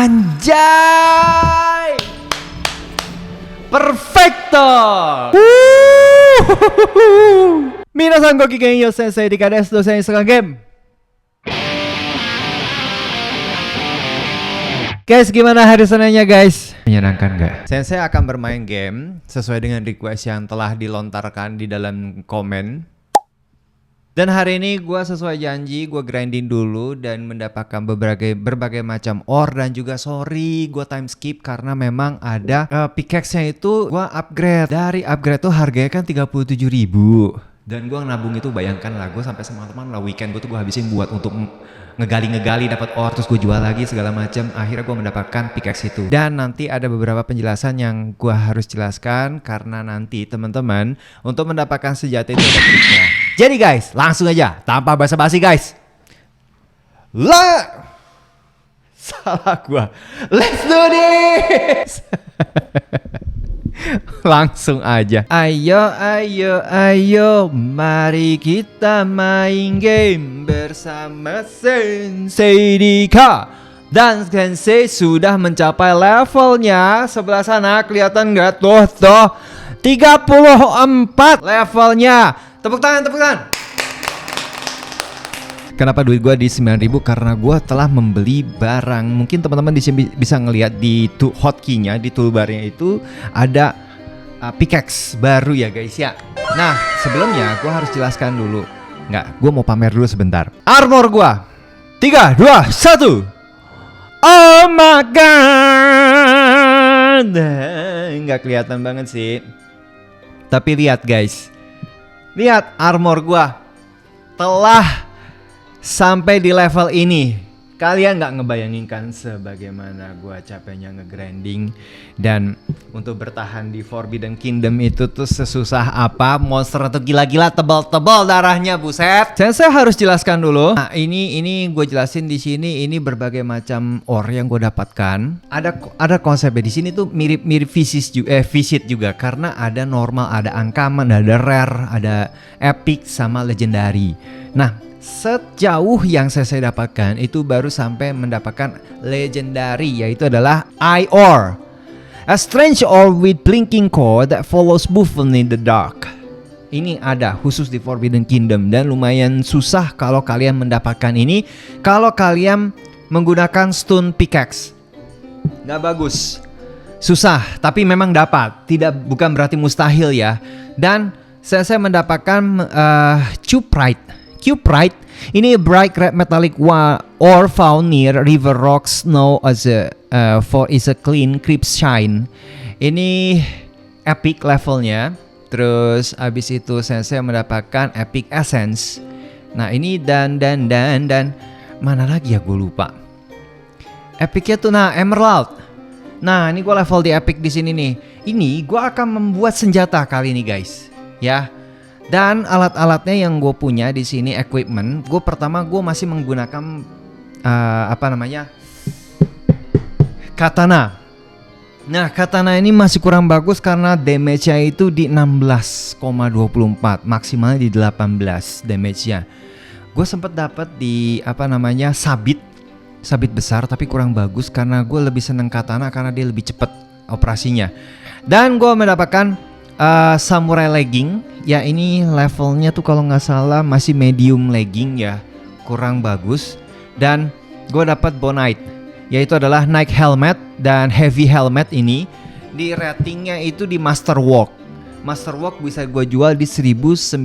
Anjay! Perfecto! Minasan gokigenyo sensei Dika desu, dosen sekarang game. Guys, gimana hari Seninnya guys? Menyenangkan gak? Sensei akan bermain game sesuai dengan request yang telah dilontarkan di dalam komen. Dan hari ini gue sesuai janji, gue grinding dulu dan mendapatkan berbagai macam ore. Dan juga sorry gue time skip karena memang ada pickaxe-nya itu gue upgrade. Dari upgrade tuh harganya kan 37.000. Dan gue nabung itu, bayangkan lah, gue sampai semalaman lah weekend gue tuh gue habisin buat untuk ngegali dapat ore, terus gue jual lagi segala macam. Akhirnya gue mendapatkan pickaxe itu. Dan nanti ada beberapa penjelasan yang gue harus jelaskan karena nanti teman-teman untuk mendapatkan senjata itu ada triknya. Jadi guys, langsung aja tanpa basa-basi guys. Salah gua. Let's do this. Langsung aja. Ayo, mari kita main game bersama Sensei Dika. Dan Sensei sudah mencapai levelnya. Sebelah sana kelihatan nggak tuh 34 levelnya. Tepuk tangan. Kenapa duit gue di 9.000? Karena gue telah membeli barang. Mungkin teman-teman di sini bisa ngelihat di hotkey-nya, di toolbar-nya itu ada pickaxe baru ya guys ya. Nah sebelumnya gue harus jelaskan dulu. Gue mau pamer dulu sebentar. Armor gue 3, 2, 1. Oh my god. Nggak kelihatan banget sih. Tapi lihat guys. Lihat armor gua telah sampai di level ini. Kalian nggak ngebayangin kan sebagaimana gua capeknya ngegrinding. Dan untuk bertahan di Forbidden Kingdom itu tuh sesusah apa. Monster tuh gila-gila tebal-tebal darahnya, buset. Saya harus jelaskan dulu. Nah ini gue jelasin di sini. Ini berbagai macam ore yang gue dapatkan. Ada konsepnya di sini tuh mirip visit juga karena ada normal, ada uncommon, ada rare, ada epic sama legendary. Nah sejauh yang saya dapatkan itu baru sampai mendapatkan legendary, yaitu adalah Eye Ore, a strange ore with blinking core that follows movement in the dark. Ini ada khusus di Forbidden Kingdom dan lumayan susah kalau kalian mendapatkan ini. Kalau kalian menggunakan stone pickaxe nggak bagus, susah, tapi memang dapat. Bukan berarti mustahil ya. Dan saya mendapatkan Cuprite. Ini bright red metallic ore found near river rocks known as is a clean crisp shine. Ini epic levelnya. Terus abis itu saya mendapatkan epic essence. Nah ini dan mana lagi ya, gue lupa. Epicnya tuh emerald. Nah ini gue level di epic di sini nih. Ini gue akan membuat senjata kali ini guys, ya. Dan alat-alatnya yang gue punya di sini, equipment. Gue masih menggunakan katana. Nah katana ini masih kurang bagus karena damage-nya itu di 16,24, maksimalnya di 18 damage-nya. Gue sempat dapat di sabit besar, tapi kurang bagus karena gue lebih seneng katana karena dia lebih cepat operasinya. Dan gue mendapatkan samurai legging. Ya ini levelnya tuh kalau nggak salah masih medium legging ya, kurang bagus. Dan gue dapat bonite, yaitu adalah Knight helmet dan heavy helmet. Ini di ratingnya itu di Masterwork bisa gue jual di 1.300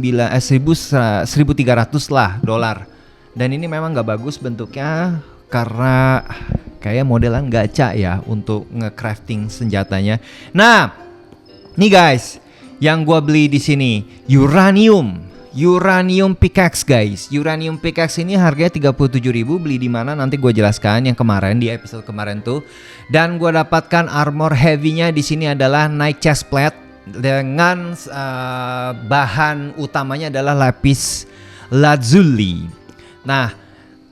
lah dolar. Dan ini memang nggak bagus bentuknya karena kayak modelan gacha ya untuk nge-crafting senjatanya. Nah nih guys, yang gua beli di sini uranium pickaxe guys. Uranium pickaxe ini harganya 37.000. Beli di mana nanti gua jelaskan yang kemarin di episode kemarin tuh. Dan gua dapatkan armor heavy-nya di sini adalah Knight chest plate dengan bahan utamanya adalah lapis lazuli. Nah,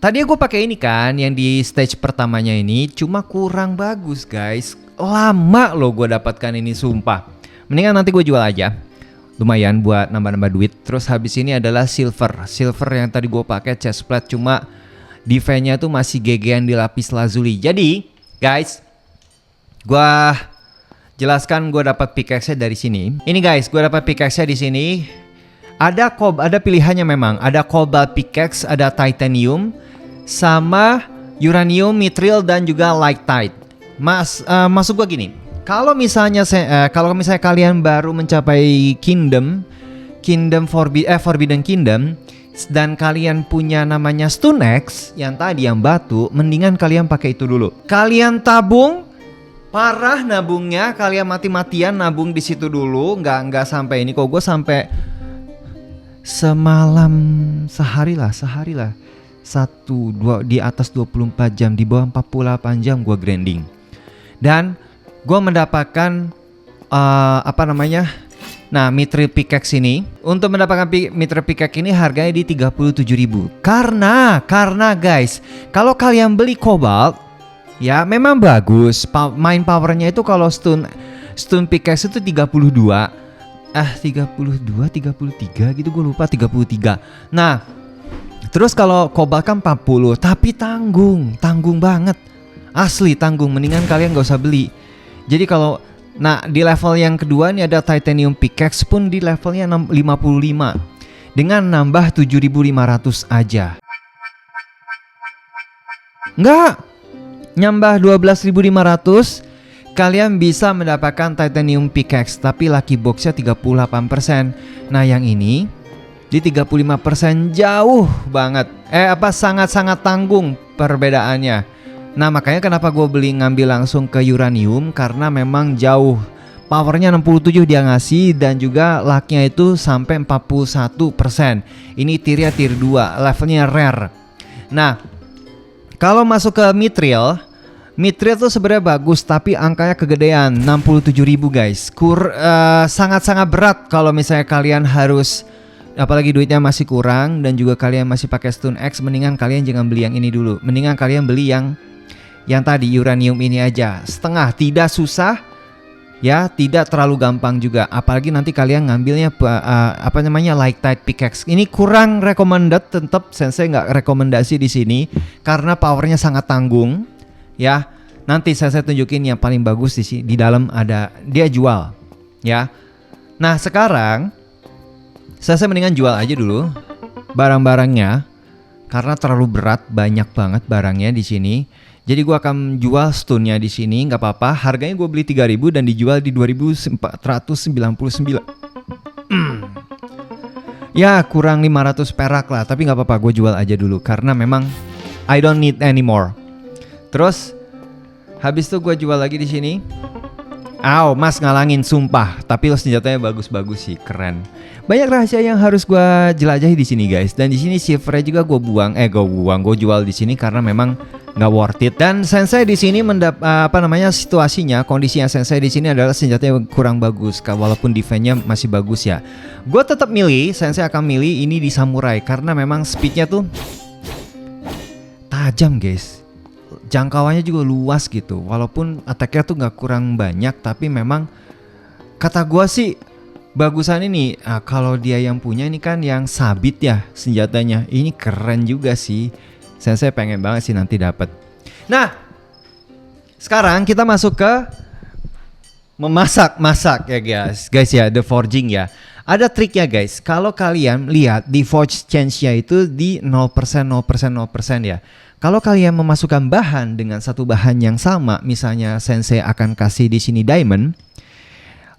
tadi gue pakai ini kan yang di stage pertamanya ini, cuma kurang bagus guys. Lama loh gue dapatkan ini, sumpah. Mendingan nanti gue jual aja, lumayan buat nambah-nambah duit. Terus habis ini adalah silver yang tadi gue pakai chest plate, cuma defense-nya tuh masih gegean di lapis lazuli. Jadi Guys, gua jelaskan gue dapat pickaxe dari sini. Ini guys, gue dapat pickaxe di sini. Ada pilihannya memang. Ada cobalt pickaxe, ada titanium, sama uranium, mithril dan juga lighttite. Maksud gue gini. Kalau misalnya kalian baru mencapai Forbidden Kingdom dan kalian punya namanya Stone Axe yang tadi yang batu, mendingan kalian pakai itu dulu. Kalian tabung parah nabungnya, kalian mati-matian nabung di situ dulu, nggak sampai ini. Kok gue sampai sehari lah 1-2 di atas 24 jam, di bawah 48 jam gue grinding. Dan gue mendapatkan mithril pickaxe ini. Untuk mendapatkan mithril pickaxe ini harganya di 37.000. Karena guys, kalau kalian beli cobalt ya memang bagus. Main powernya itu kalau stone pickaxe itu 32, 33 gitu, gue lupa 33. Nah, terus kalau cobalt kan 40, tapi tanggung banget. Asli tanggung, mendingan kalian gak usah beli. Jadi di level yang kedua ini ada titanium pickaxe pun di levelnya 55 dengan nambah 7.500 aja. Enggak, nyambah 12.500, kalian bisa mendapatkan titanium pickaxe tapi lucky boxnya 38%. Nah yang ini di 35%, jauh banget. Sangat-sangat tanggung perbedaannya. Nah makanya kenapa gue ngambil langsung ke uranium, karena memang jauh. Powernya 67 dia ngasih, dan juga lucknya itu sampai 41%. Ini tier 2, levelnya rare. Nah, kalau masuk ke mithril tuh sebenarnya bagus, tapi angkanya kegedean, 67.000 guys. Sangat-sangat berat kalau misalnya kalian harus, apalagi duitnya masih kurang dan juga kalian masih pakai Stone Axe. Mendingan kalian jangan beli yang ini dulu. Mendingan kalian beli yang tadi uranium ini aja. Setengah, tidak susah ya, tidak terlalu gampang juga. Apalagi nanti kalian ngambilnya lighttite pickaxe. Ini kurang recommended, tetap sensei nggak rekomendasi di sini karena powernya sangat tanggung. Ya, nanti saya tunjukin yang paling bagus di dalam ada dia jual. Ya, nah sekarang saya mendingan jual aja dulu barang-barangnya karena terlalu berat, banyak banget barangnya di sini. Jadi gua akan jual stone-nya di sini, nggak apa-apa. Harganya gue beli 3.000 dan dijual di 2.499. Ya kurang 500 perak lah, tapi nggak apa-apa, gue jual aja dulu karena memang I don't need anymore. Terus habis itu gue jual lagi di sini. Mas ngalangin sumpah, tapi lo senjatanya bagus-bagus sih, keren. Banyak rahasia yang harus gue jelajahi di sini guys. Dan di sini silvernya juga gue jual di sini karena memang nggak worth it. Dan sensei di sini situasinya, kondisinya sensei di sini adalah senjatanya kurang bagus, walaupun defense-nya masih bagus ya. Gue tetap sensei akan milih ini di samurai karena memang speednya tuh tajam guys. Jangkauannya juga luas gitu. Walaupun attack-nya tuh nggak kurang banyak, tapi memang kata gue sih bagusan ini. Kalau dia yang punya ini kan yang sabit ya senjatanya. Ini keren juga sih. Saya pengen banget sih nanti dapat. Nah, sekarang kita masuk ke memasak ya guys ya, the forging ya. Ada triknya guys. Kalau kalian lihat di forge chance-nya itu di 0% ya. Kalau kalian memasukkan bahan dengan satu bahan yang sama, misalnya sensei akan kasih di sini diamond,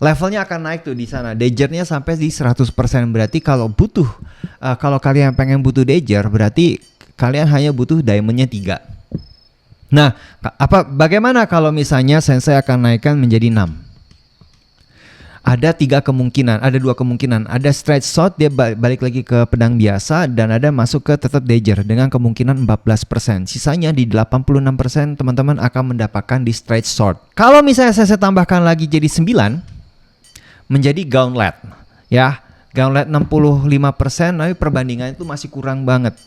levelnya akan naik tuh di sana. Dagernya sampai di 100%. Berarti kalau kalian pengen butuh dager, berarti kalian hanya butuh diamondnya 3. Nah, bagaimana kalau misalnya sensei akan naikkan menjadi 6? Ada 2 kemungkinan. Ada straight shot, dia balik lagi ke pedang biasa, dan ada masuk ke tetap dager dengan kemungkinan 14%. Sisanya di 86% teman-teman akan mendapatkan di straight sword. Kalau misalnya saya tambahkan lagi jadi 9 menjadi gauntlet ya. Gauntlet 65%, tapi perbandingan itu masih kurang banget.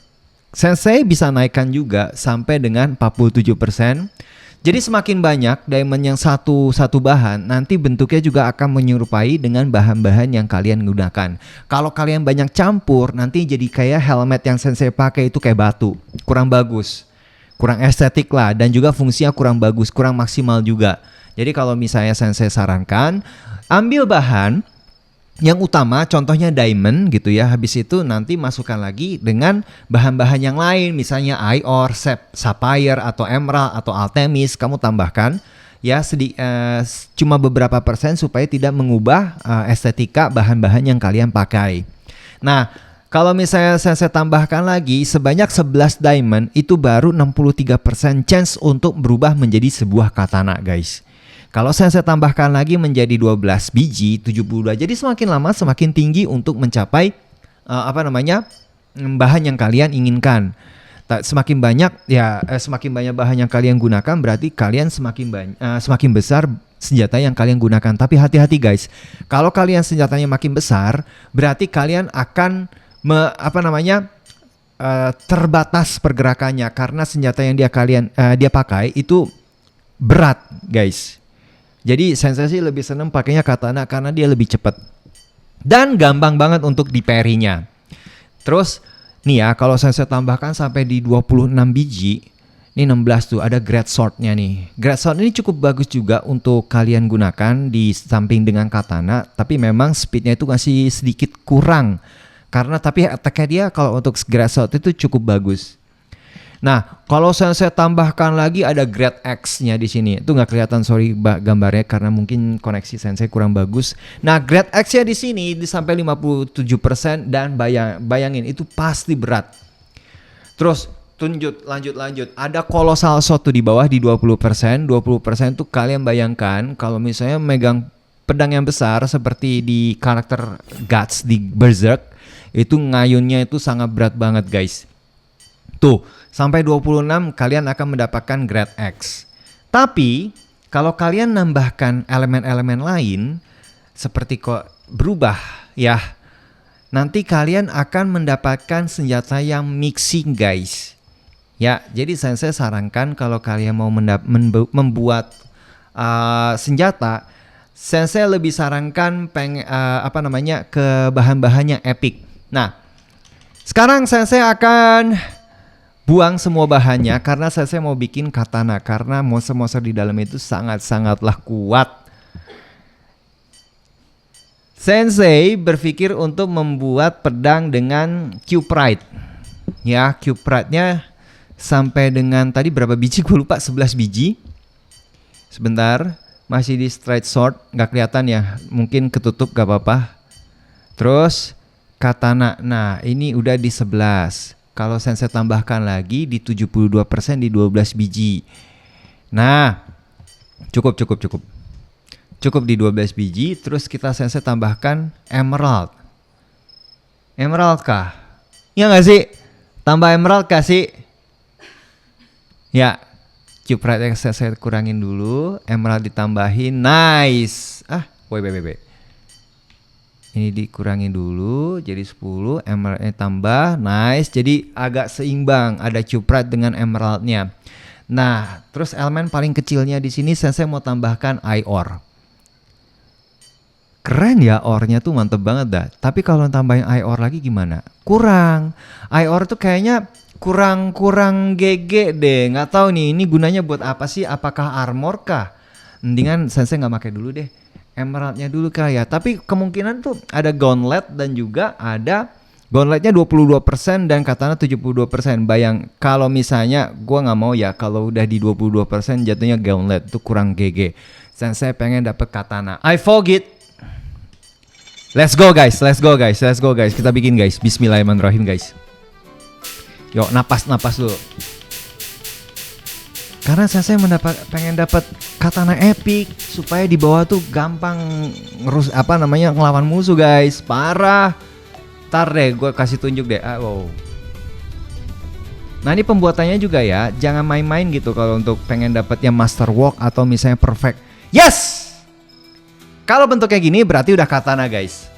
Sensei bisa naikkan juga sampai dengan 47%. Jadi semakin banyak diamond yang satu bahan, nanti bentuknya juga akan menyerupai dengan bahan-bahan yang kalian gunakan. Kalau kalian banyak campur, nanti jadi kayak helmet yang sensei pakai itu kayak batu, kurang bagus. kurang estetik lah, dan juga fungsinya kurang bagus, kurang maksimal juga. Jadi kalau misalnya Sensei sarankan, ambil bahan yang utama, contohnya diamond gitu ya. Habis itu nanti masukkan lagi dengan bahan-bahan yang lain, misalnya ior, sapphire atau emerald atau altemis. Kamu tambahkan ya cuma beberapa persen supaya tidak mengubah estetika bahan-bahan yang kalian pakai. Nah, kalau misalnya saya tambahkan lagi sebanyak 11 diamond, itu baru 63% chance untuk berubah menjadi sebuah katana, guys. Kalau saya tambahkan lagi menjadi 12 biji, 72. Jadi semakin lama semakin tinggi untuk mencapai bahan yang kalian inginkan. Semakin banyak bahan yang kalian gunakan, berarti kalian semakin besar senjata yang kalian gunakan. Tapi hati-hati guys, kalau kalian senjatanya makin besar, berarti kalian akan terbatas pergerakannya karena senjata yang dia pakai itu berat, guys. Jadi Sensei lebih senang pakainya katana karena dia lebih cepat dan gampang banget untuk di-parry-nya. Terus nih ya, kalau Sensei tambahkan sampai di 26 biji, ini 16 tuh, ada Great Sword-nya nih. Great Sword ini cukup bagus juga untuk kalian gunakan di samping dengan katana, tapi memang speednya itu masih sedikit kurang. Tapi attack-nya dia kalau untuk Great Sword itu cukup bagus. Nah, kalau saya tambahkan lagi ada Great Axe-nya di sini. Itu nggak kelihatan, sorry gambarnya karena mungkin koneksi Sensei kurang bagus. Nah, Great Axe-nya di sini sampai 57% dan bayangin itu pasti berat. Terus lanjut. Ada Colossal Sword tuh di bawah di 20%. 20% tuh kalian bayangkan kalau misalnya megang pedang yang besar seperti di karakter Guts di Berserk, itu ngayunnya itu sangat berat banget, guys. Tuh, sampai 26 kalian akan mendapatkan Great Axe. Tapi kalau kalian nambahkan elemen-elemen lain seperti kok berubah ya, nanti kalian akan mendapatkan senjata yang mixing, guys. Ya, jadi Sensei sarankan kalau kalian mau membuat senjata, Sensei lebih sarankan ke bahan-bahan yang epic. Nah, sekarang Sensei akan buang semua bahannya karena saya mau bikin katana, karena monster-monster di dalam itu sangatlah kuat. Sensei berpikir untuk membuat pedang dengan Cuprite. Ya, Cuprite-nya sampai dengan tadi berapa biji? Gue lupa, 11 biji. Sebentar, masih di straight sword, nggak kelihatan ya. Mungkin ketutup, gak apa-apa. Terus katana, nah ini udah di 11. Kalau Sensei tambahkan lagi di 72% di 12 biji. Nah, cukup. Cukup di 12 biji. Terus kita Sensei tambahkan emerald. Emerald kah? Ya nggak sih? Tambah emerald kah sih? Ya, Cuprite yang Sensei kurangin dulu. Emerald ditambahin. Nice. Wait. Ini dikurangin dulu jadi 10, emeraldnya tambah, nice. Jadi agak seimbang, ada Cuprite dengan emeraldnya. Nah, terus elemen paling kecilnya di sini Sensei mau tambahkan ior. Keren ya, ornya tuh mantep banget dah. Tapi kalau tambahin ior lagi gimana? Kurang. Ior tuh kayaknya kurang GG deh. Nggak tahu nih, ini gunanya buat apa sih? Apakah armor kah? Mendingan Sensei nggak pakai dulu deh. Emeraldnya dulu kali ya. Tapi kemungkinan tuh ada gauntlet dan juga ada gauntletnya 22% dan katana 72%. Bayang kalau misalnya gua nggak mau ya kalau udah di 22% jatuhnya gauntlet itu kurang GG. Sensei pengen dapet katana. I forget. Let's go guys. Kita bikin guys. Bismillahirrahmanirrahim guys. Yuk napas dulu. Karena saya pengen dapat katana epic supaya di bawah tuh gampang ngelawan musuh, guys. Parah. Ntar deh gue kasih tunjuk deh. Wow. Nah, ini pembuatannya juga ya, jangan main-main gitu kalau untuk pengen dapat yang masterwork atau misalnya perfect. Yes. Kalau bentuknya gini berarti udah katana, guys.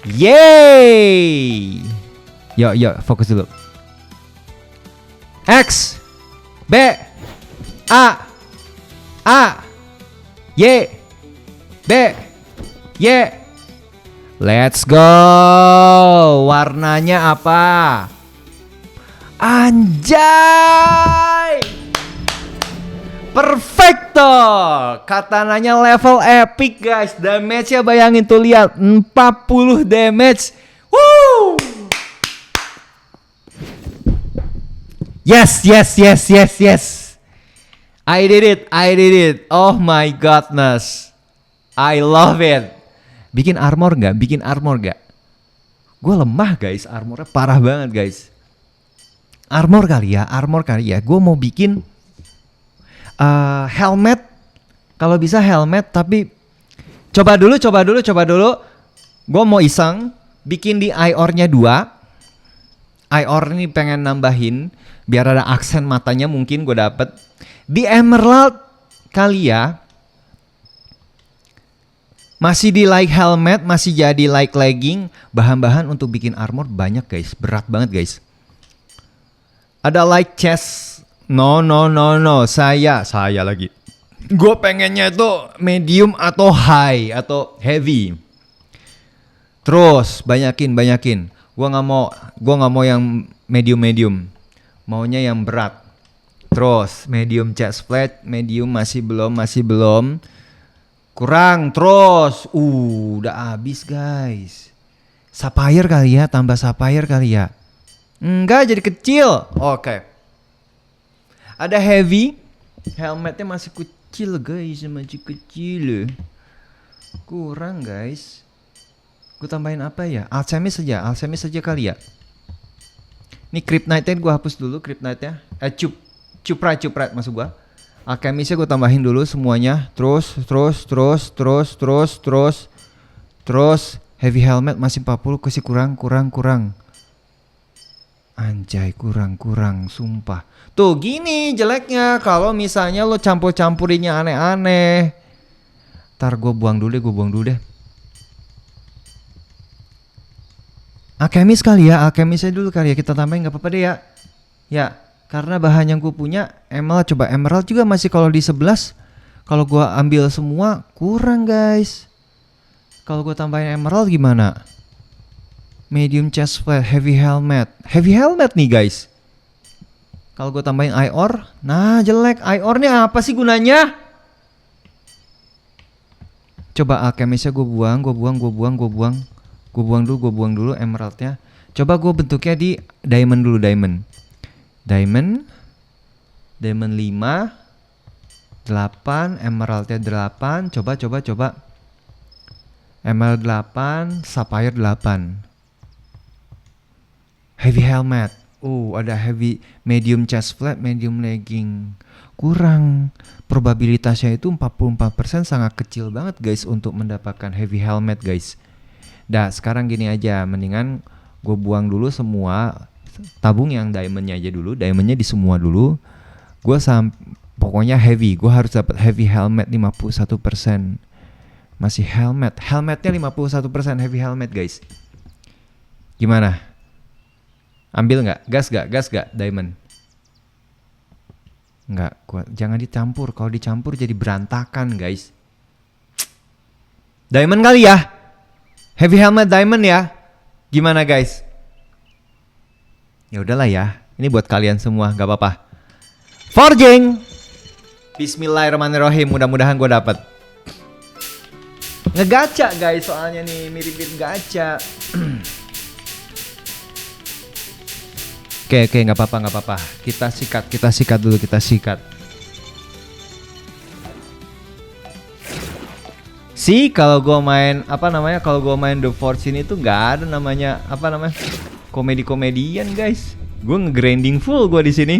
Yeay. Yuk, fokus dulu. X B A Y B Y. Let's go. Warnanya apa? Anjay! Perfecto! Katananya level epic guys. Damage-nya bayangin tuh, lihat 40 damage. Woo! Yes. I did it. Oh my godness. I love it. Bikin armor gak? Gue lemah guys, armornya parah banget guys. Armor kali ya. Gue mau bikin helmet. Kalau bisa helmet, tapi coba dulu. Gue mau iseng bikin di IOR-nya 2. IOR ini pengen nambahin biar ada aksen matanya, mungkin gue dapet. Di Emerald kali ya. Masih di like helmet, masih jadi like legging. Bahan-bahan untuk bikin armor banyak guys, berat banget guys. Ada like chest. No. Saya lagi. Gue pengennya itu medium atau high atau heavy. Terus banyakin. Gue nggak mau yang medium. Maunya yang berat. Terus medium chest plate, medium masih belum. Kurang terus. Udah habis guys. Sapphire kali ya, tambah sapphire kali ya. Enggak, jadi kecil. Oke. Ada heavy. Helmetnya masih kecil guys, Kurang guys. Gue tambahin apa ya? Alchemist saja kali ya. Ini Kryptonite-nya gue hapus dulu, Kryptonite-nya. Cuprite maksud gue. Alchemist-nya gue tambahin dulu semuanya. Terus. Heavy helmet masih 40, kasih kurang. Anjay, kurang, sumpah. Tuh gini jeleknya kalau misalnya lo campur-campurinya aneh-aneh. Ntar gue buang dulu deh. Alchemist kali ya, Alchemistnya dulu kali ya, kita tambahin gak apa-apa deh ya. Ya, karena bahan yang gue punya Emerald, coba Emerald juga masih kalau di 11. Kalau gue ambil semua kurang guys. Kalau gue tambahin Emerald gimana? Medium chest plate, heavy helmet nih guys. Kalau gue tambahin IOR, nah jelek. IOR nya apa sih gunanya? Coba Alchemistnya gue buang. Gue buang dulu emeraldnya. Coba gue bentuknya di diamond dulu, diamond 5 8, emeraldnya 8. Coba emerald 8, sapphire 8. Heavy helmet. Ada heavy, medium chest plate, medium legging. Kurang. Probabilitasnya itu 44%, sangat kecil banget guys untuk mendapatkan heavy helmet guys. Dah, sekarang gini aja, mendingan gue buang dulu semua, tabung yang diamondnya aja dulu, diamondnya di semua dulu. Gue pokoknya heavy, gue harus dapat heavy helmet 51%. Masih helmetnya 51% heavy helmet guys. Gimana? Ambil nggak? Gas gak diamond? Nggak, jangan dicampur. Kalau dicampur jadi berantakan guys. Diamond kali ya? Heavy helmet diamond ya. Gimana guys? Ya udahlah ya. Ini buat kalian semua, gak apa-apa. Forging. Bismillahirrahmanirrahim. Mudah-mudahan gue dapat. Ngegacha guys, soalnya nih mirip-mirip gacha. Oke, nggak apa-apa. Kita sikat dulu. Sih, kalau gue main kalau gue main The Force ini tuh nggak ada namanya komedian guys. Gue nge-grinding full gue di sini.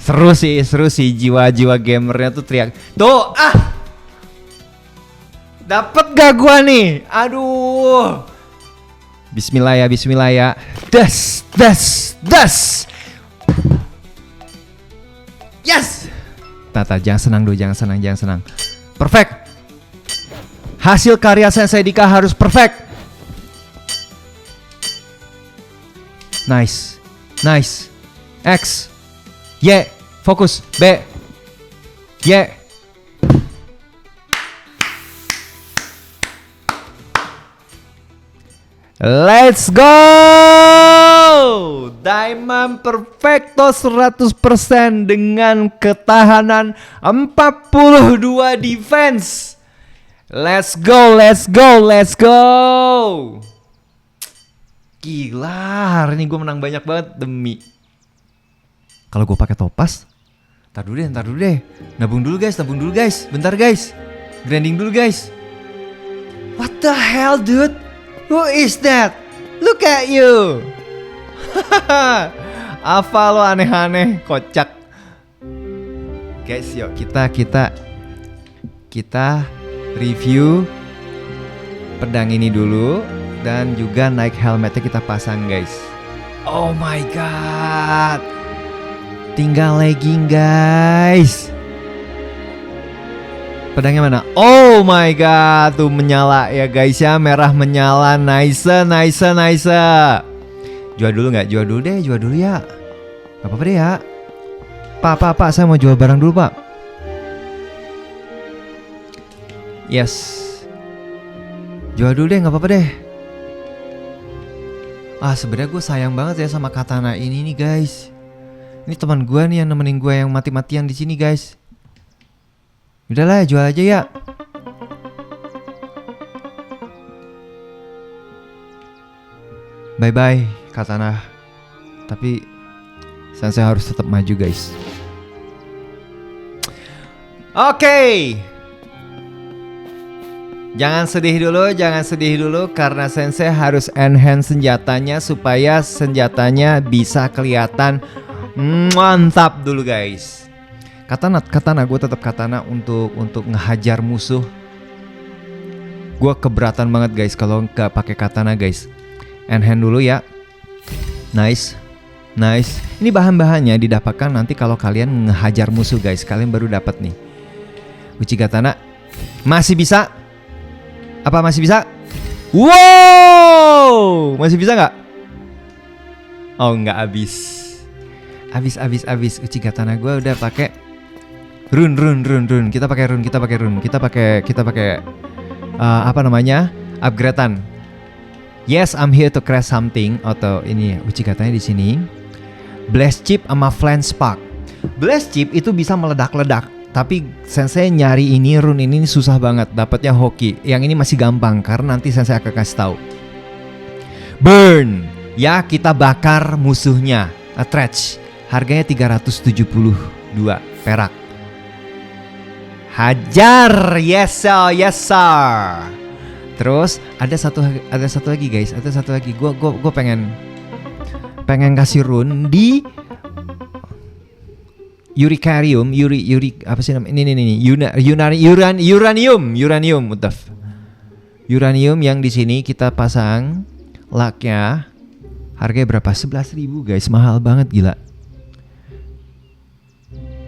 Seru sih jiwa-jiwa gamernya tuh teriak. Tuh dapet gak gue nih? Aduh. Bismillah ya. Das. Yes. Tata, jangan senang. Perfect. Hasil karya Sensei Dika harus perfect. Nice. X. Y. Fokus. B. Y. Let's go! Diamond Perfecto 100% dengan ketahanan 42 defense. Let's go, let's go, let's go. Gila, hari ini gue menang banyak banget demi. Kalau gue pakai topas, ntar dulu deh. Nabung dulu guys. Bentar guys. Grinding dulu guys. What the hell, dude? Who is that? Look at you. Apa lo aneh-aneh, kocak. Guys, yuk kita review pedang ini dulu dan juga naik helmetnya kita pasang, guys. Oh my god. Tinggal legging, guys. Pedangnya mana? Oh my god, tuh menyala ya guys ya, merah menyala. Nice. Jual dulu ya. Gak apa-apa deh ya. Pak, saya mau jual barang dulu, Pak. Yes. Jual dulu deh, gak apa-apa deh. Sebenarnya gue sayang banget ya sama katana ini nih, guys. Ini teman gue nih yang nemenin gue yang mati-matian di sini, guys. Udahlah, jual aja ya. Bye-bye katana. Tapi Sensei harus tetap maju, guys. Oke. Jangan sedih dulu karena Sensei harus enhance senjatanya supaya senjatanya bisa kelihatan mantap dulu, guys. Katana gue tetap katana untuk ngehajar musuh. Gue keberatan banget, guys, kalau nggak pakai katana, guys. Enhance dulu ya. Nice. Ini bahan-bahannya didapatkan nanti kalau kalian ngehajar musuh, guys. Kalian baru dapat nih. Uchiha Katana masih bisa. Apa masih bisa? Wow, masih bisa nggak? Oh, nggak habis. Uchiha Katana gue udah pakai rune. Kita pakai rune. Kita pakai apa namanya? Upgradean. Yes, I'm here to crash something. Atau ini Uchiha Katana di sini. Blast Chip sama Flame Spark. Blast Chip itu bisa meledak-ledak. Tapi Sensei nyari ini rune ini susah banget. Dapatnya hoki. Yang ini masih gampang karena nanti Sensei akan kasih tahu. Burn. Ya, kita bakar musuhnya. Trash. Harganya 372 perak. Hajar, yes sir. Terus ada satu lagi, guys. Gue pengen kasih rune di Uranium. Apa sih namanya? Ini uranium, mutaf. Uranium yang di sini kita pasang laknya. Harganya berapa? 11.000, guys. Mahal banget, gila.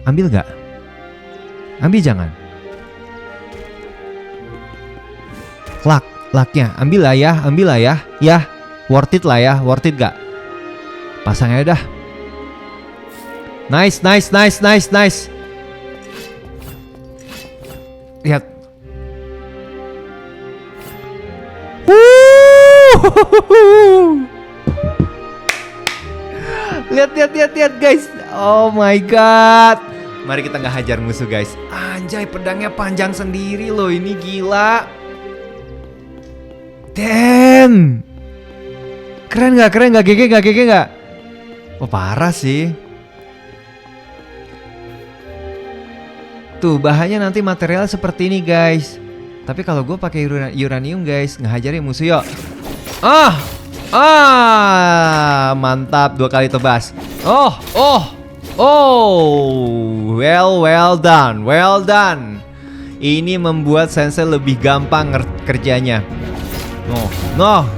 Ambil gak? Ambil jangan. Laknya ambil lah ya. Ya, worth it gak? Pasang aja dah. Nice. Lihat. Lihat guys. Oh my god. Mari kita ngehajar musuh, guys. Anjay, pedangnya panjang sendiri loh. Ini gila. Damn. Keren gak? GG gak? Oh, parah sih. Tuh, bahannya nanti material seperti ini, guys. Tapi kalau gue pakai uranium, guys, ngehajarin musuh yuk. Mantap, 2 kali tebas. Well done. Ini membuat Sensei lebih gampang kerjanya. Nah,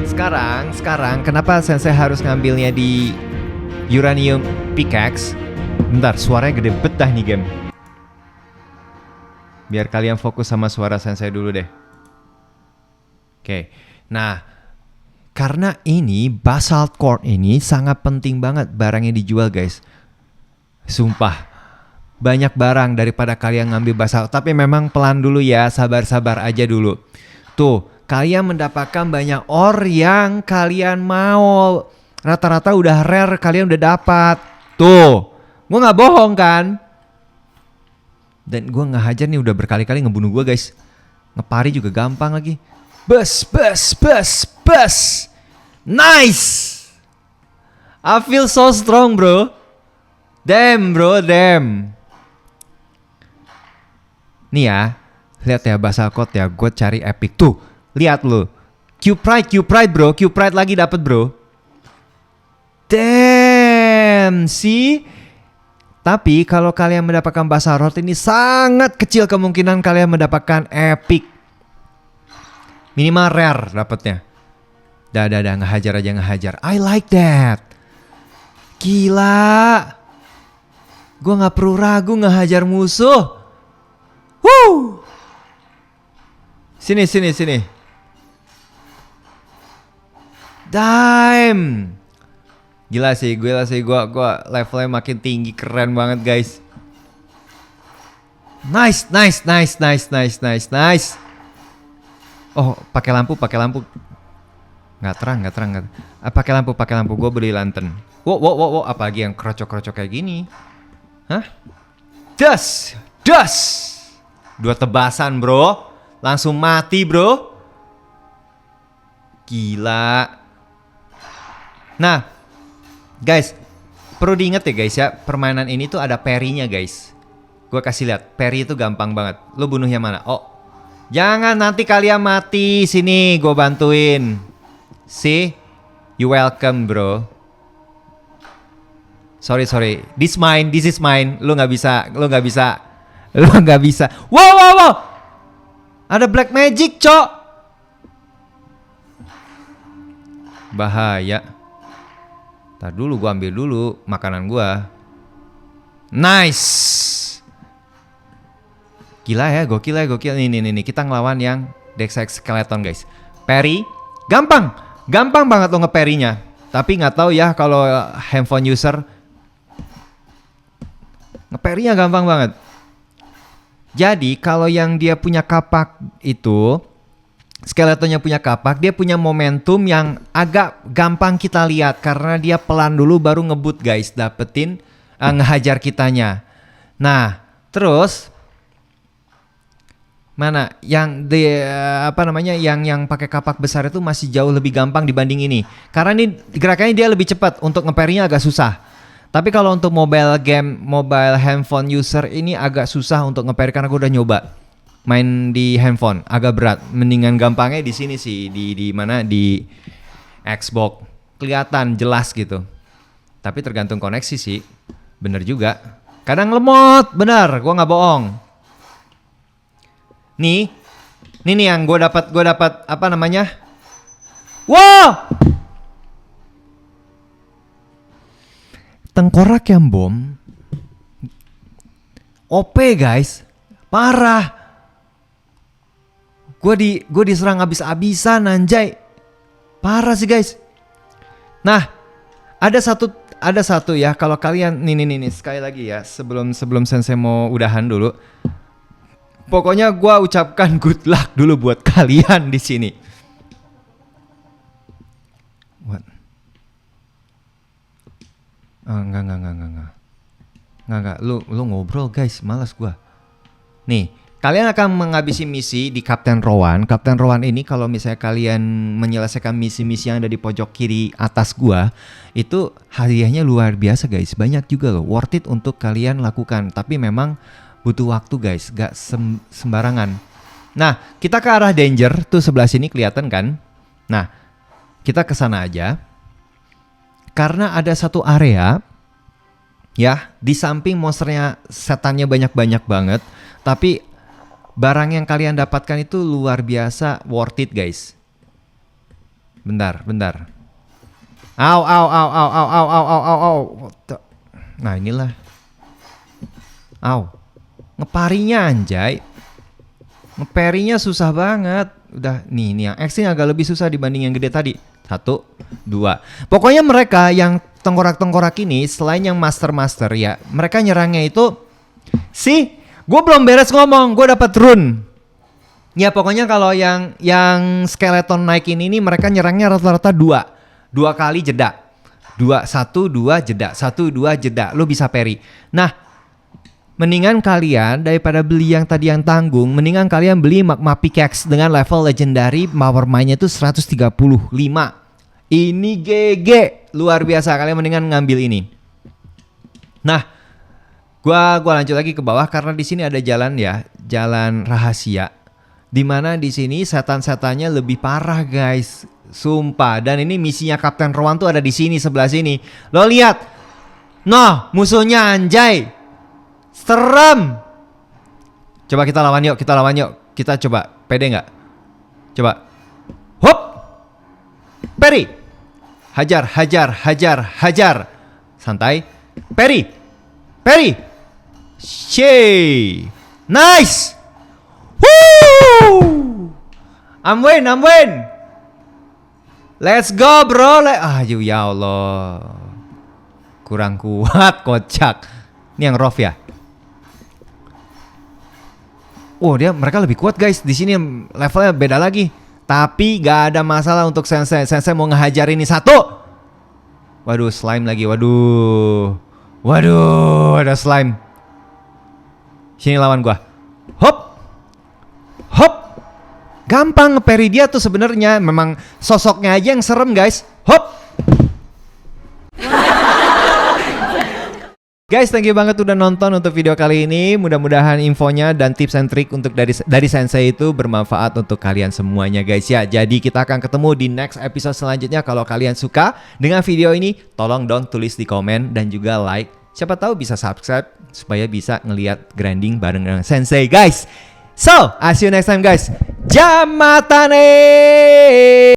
sekarang kenapa Sensei harus ngambilnya di uranium pickaxe? Bentar, suaranya gede betah nih game. Biar kalian fokus sama suara Sensei dulu deh. Oke. Nah, karena ini basalt core ini sangat penting banget barangnya dijual, guys. Sumpah. Banyak barang daripada kalian ngambil basalt. Tapi memang pelan dulu ya, sabar-sabar aja dulu. Tuh, kalian mendapatkan banyak ore yang kalian mau. Rata-rata udah rare kalian udah dapat. Tuh, gue nggak bohong kan? Dan gue ngehajar nih udah berkali-kali ngebunuh gue guys. Ngepari juga gampang lagi. Bus. Nice. I feel so strong bro. Damn bro. Nih ya, lihat ya Basalkot ya. Gue cari epic tuh. Lihat lo. Q-Pride bro. Q-Pride lagi dapet bro. Damn, see? Tapi kalau kalian mendapatkan Basarot ini sangat kecil kemungkinan kalian mendapatkan epic. Minimal rare dapatnya. Dah, ngehajar. I like that. Gila. Gue gak perlu ragu ngehajar musuh. Woo. Sini. Damn. Gila sih, gue levelnya makin tinggi, keren banget guys. Nice. Oh, pakai lampu. Nggak terang. Pakai lampu, gue beli lantern. Wow, apalagi yang krocok kayak gini. Hah? Das. 2 tebasan bro, langsung mati bro. Gila. Nah, guys, perlu diingat ya guys ya, permainan ini tuh ada parry-nya guys. Gue kasih lihat, parry itu gampang banget. Lo bunuhnya mana? Oh, jangan nanti kalian mati. Sini, gue bantuin. See, you welcome bro. Sorry. This is mine. Lo nggak bisa. Wow. Ada black magic, cok. Bahaya. Ntar dulu gue ambil dulu makanan gue. Nice. Gila ya, gokil. Nih, kita ngelawan yang Dexex Skeleton guys. Parry, gampang banget lo nge-parry-nya. Tapi nggak tahu ya kalau handphone user nge-parry-nya gampang banget. Jadi kalau yang dia punya kapak itu, Skeletonnya punya kapak, dia punya momentum yang agak gampang kita lihat karena dia pelan dulu baru ngebut guys, dapetin ngehajar kitanya. Nah, terus mana yang yang pakai kapak besar itu masih jauh lebih gampang dibanding ini. Karena ini gerakannya dia lebih cepat, untuk nge-parry-nya agak susah. Tapi kalau untuk mobile handphone user ini agak susah untuk nge-parry karena gue udah nyoba. Main di handphone agak berat, mendingan gampangnya di sini sih, di mana di Xbox kelihatan jelas gitu. Tapi tergantung koneksi sih, bener juga. Kadang lemot, bener, gue nggak bohong. Nih yang gue dapat apa namanya? Wow, tengkorak yang bom, OP guys, parah. Gue diserang habis-habisan anjay. Parah sih guys. Nah, ada satu ya, kalau kalian nih sekali lagi ya, sebelum Sensei mau udahan dulu. Pokoknya gue ucapkan good luck dulu buat kalian di sini. What? Oh, enggak. Lu ngobrol guys, malas gue. Nih, kalian akan menghabisi misi di Kapten Rowan. Kapten Rowan ini kalau misalnya kalian menyelesaikan misi-misi yang ada di pojok kiri atas gua, itu hadiahnya luar biasa guys. Banyak juga loh, worth it untuk kalian lakukan. Tapi memang butuh waktu guys, gak sembarangan. Nah, kita ke arah danger, tuh sebelah sini kelihatan kan? Nah, kita ke sana aja. Karena ada satu area, ya, di samping monsternya, setannya banyak banget. Tapi barang yang kalian dapatkan itu luar biasa worth it guys. Bentar. Au. Nah inilah. Au. Ngeparinya anjay. Ngeparinya susah banget. Udah nih yang X ini agak lebih susah dibanding yang gede tadi. 1, 2. Pokoknya mereka yang tengkorak-tengkorak ini selain yang master ya, mereka nyerangnya itu gue belum beres ngomong, gue dapat rune. Ya pokoknya kalau yang skeleton naik ini mereka nyerangnya rata-rata dua kali jeda. 1-2 jeda, 1-2 jeda. Lo bisa parry. Nah, mendingan kalian daripada beli yang tadi yang tanggung, mendingan kalian beli magma pickaxe dengan level legendary power mine-nya itu 135. Ini GG, luar biasa. Kalian mendingan ngambil ini. Nah, gua lanjut lagi ke bawah karena di sini ada jalan ya, jalan rahasia. Dimana di sini setan-setannya lebih parah guys, sumpah. Dan ini misinya Kapten Rowan tuh ada di sini sebelah sini. Lo lihat, noh musuhnya anjay, serem. Coba kita lawan yuk, kita coba, pede nggak? Coba, hop, parry, hajar, santai, parry, Shay, nice. Woo! I'm win. Let's go bro. Ya Allah. Kurang kuat, kocak. Ini yang rough ya. Oh, mereka lebih kuat guys. Di sini levelnya beda lagi. Tapi gak ada masalah untuk Sensei. Sensei mau ngehajar ini satu. Waduh, slime lagi. Waduh, ada slime. Sini lawan gua. Hop. Gampang nge-parry dia tuh sebenarnya. Memang sosoknya aja yang serem guys. Hop. Guys, thank you banget udah nonton untuk video kali ini. Mudah-mudahan infonya dan tips and trick untuk dari Sensei itu bermanfaat untuk kalian semuanya guys ya. Jadi kita akan ketemu di next episode selanjutnya. Kalau kalian suka dengan video ini, tolong dong tulis di komen dan juga like. Siapa tahu bisa subscribe supaya bisa ngelihat grinding bareng dengan Sensei guys. So, I'll see you next time guys. Jamatane.